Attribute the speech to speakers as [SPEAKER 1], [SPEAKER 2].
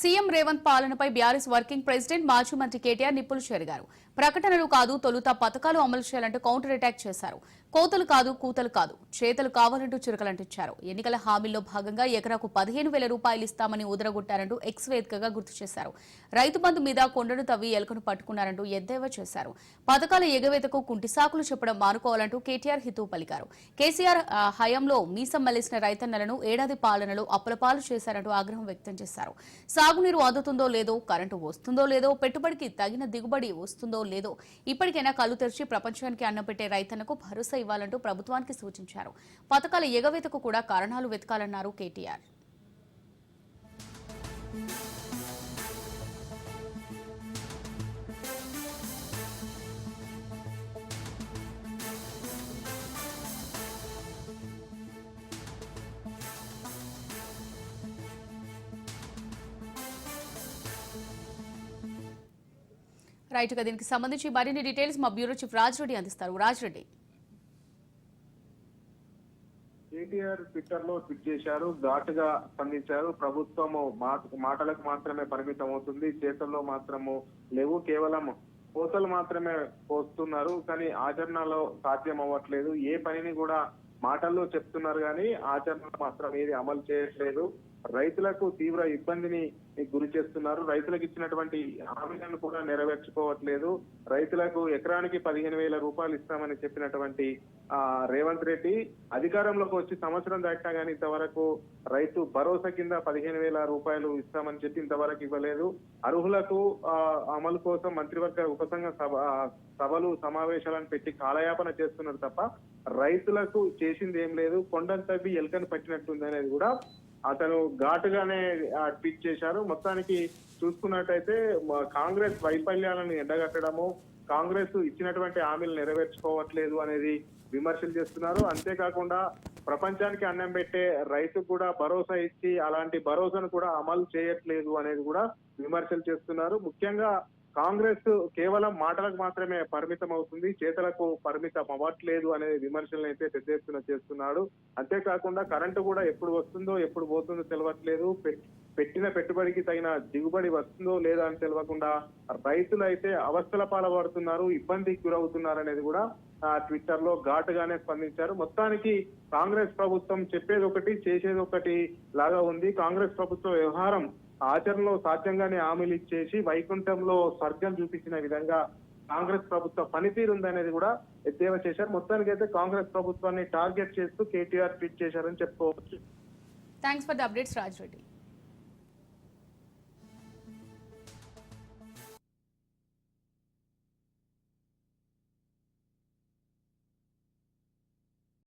[SPEAKER 1] CM Revanth పాలనపై BRS working president మాజీ మంత్రి కేటీఆర్ నిప్పులు చెరిగారు. ప్రకటనలు కాదు తొలుత పథకాలు అమలు చేయాలంటూ కౌంటర్ అటాక్ చేశారు. కోతలు కాదు కూతలు కాదు చేతలు కావాలంటూ చురకలంటించారు. ఎన్నికల హామీల్లో భాగంగా ఎకరాకు 15,000 రూపాయలు ఇస్తామని ఉదరగొట్టారంటూ ఎక్స్ వేదికగా గుర్తు చేశారు. రైతు బంధు మీద కొండను తవ్వి ఎలుకను పట్టుకున్నారంటూ ఎద్దేవా చేశారు. పథకాల ఎగవేతకు కుంటిసాకులు చెప్పడం మానుకోవాలంటూ కేటీఆర్ హితవు పలికారు. కేసీఆర్ హయాంలో మీసం మళ్లేసిన రైతన్నలను ఏడాది పాలనలో అప్పులపాలు చేశారంటూ ఆగ్రహం వ్యక్తం చేశారు. సాగునీరు అందుతుందో లేదో, కరెంటు వస్తుందో లేదో, పెట్టుబడికి తగిన దిగుబడి వస్తుందో లేదో ఇప్పటికైనా కళ్ళు తెరిచి ప్రపంచానికి అన్నం పెట్టే రైతన్నకు భరోసా ఇవ్వాలంటూ ప్రభుత్వానికి సూచించారు. పథకాల ఎగవేతకు కూడా కారణాలు వెతకాలన్నారు కేటీఆర్. రైట్ గా దీనికి సంబంధించి మరిన్ని డీటెయిల్స్ మా బ్యూరో చీఫ్ రాజ్రెడ్డి అందిస్తారు. రాజ్రెడ్డి,
[SPEAKER 2] కేటీఆర్ ట్విట్టర్ లో ట్వీట్ చేశారు, ఘాటుగా స్పందించారు. ప్రభుత్వము మాటలకు మాత్రమే పరిమితం అవుతుంది, చేతుల్లో మాత్రము లేవు, కేవలం కోతలు మాత్రమే పోస్తున్నారు, కానీ ఆచరణలో సాధ్యం అవ్వట్లేదు. ఏ పనిని కూడా మాటల్లో చెప్తున్నారు కానీ ఆచరణలో మాత్రం ఏది అమలు చేయట్లేదు. రైతులకు తీవ్ర ఇబ్బందిని గురి చేస్తున్నారు. రైతులకు ఇచ్చినటువంటి హామీలను కూడా నెరవేర్చుకోవట్లేదు. రైతులకు ఎకరానికి 15,000 రూపాయలు ఇస్తామని చెప్పినటువంటి రేవంత్ రెడ్డి అధికారంలోకి వచ్చి సంవత్సరం దాటినా కానీ ఇంతవరకు రైతు భరోసా కింద 15,000 రూపాయలు ఇస్తామని చెప్పి ఇంతవరకు ఇవ్వలేదు. అర్హులకు అమలు కోసం మంత్రివర్గ ఉపసంఘ సభలు సమావేశాలను పెట్టి కాలయాపన చేస్తున్నారు తప్ప రైతులకు చేసింది ఏం లేదు. కొండను తవ్వి ఎలుకను పట్టినట్టుంది అనేది కూడా అతను ఘాటుగానే ట్వీట్ చేశారు. మొత్తానికి చూసుకున్నట్టయితే కాంగ్రెస్ వైఫల్యాలను ఎండగట్టడము, కాంగ్రెస్ ఇచ్చినటువంటి హామీలు నెరవేర్చుకోవట్లేదు అనేది విమర్శలు చేస్తున్నారు. అంతేకాకుండా ప్రపంచానికి అన్నం పెట్టే రైతు కూడా భరోసా ఇచ్చి అలాంటి భరోసాను కూడా అమలు చేయట్లేదు అనేది కూడా విమర్శలు చేస్తున్నారు. ముఖ్యంగా కాంగ్రెస్ కేవలం మాటలకు మాత్రమే పరిమితం అవుతుంది, చేతలకు పరిమితం అవ్వట్లేదు అనే విమర్శలను అయితే పెద్ద ఎత్తున చేస్తున్నాడు. అంతేకాకుండా కరెంటు కూడా ఎప్పుడు వస్తుందో ఎప్పుడు పోతుందో తెలియట్లేదు, పెట్టిన పెట్టుబడికి తగిన దిగుబడి వస్తుందో లేదా అని తెలియకుండా రైతులు అయితే అవస్థల పాల్పడుతున్నారు, ఇబ్బందికి గురవుతున్నారు అనేది కూడా ట్విట్టర్ లో ఘాటుగానే స్పందించారు. మొత్తానికి కాంగ్రెస్ ప్రభుత్వం చెప్పేది ఒకటి చేసేది ఒకటి లాగా ఉంది. కాంగ్రెస్ ప్రభుత్వ వ్యవహారం ఆచరణలో సాధ్యంగానే హామీలు ఇచ్చేసి వైకుంఠంలో స్వర్గం చూపించిన విధంగా కాంగ్రెస్ ప్రభుత్వ పనితీరు ఉందనేది కూడా ఎద్దేవా చేశారు. మొత్తానికైతే కాంగ్రెస్ ప్రభుత్వాన్ని టార్గెట్ చేస్తూ కేటీఆర్ ట్వీట్ చేశారని చెప్పుకోవచ్చు.
[SPEAKER 1] Thanks for the updates Raj Reddy.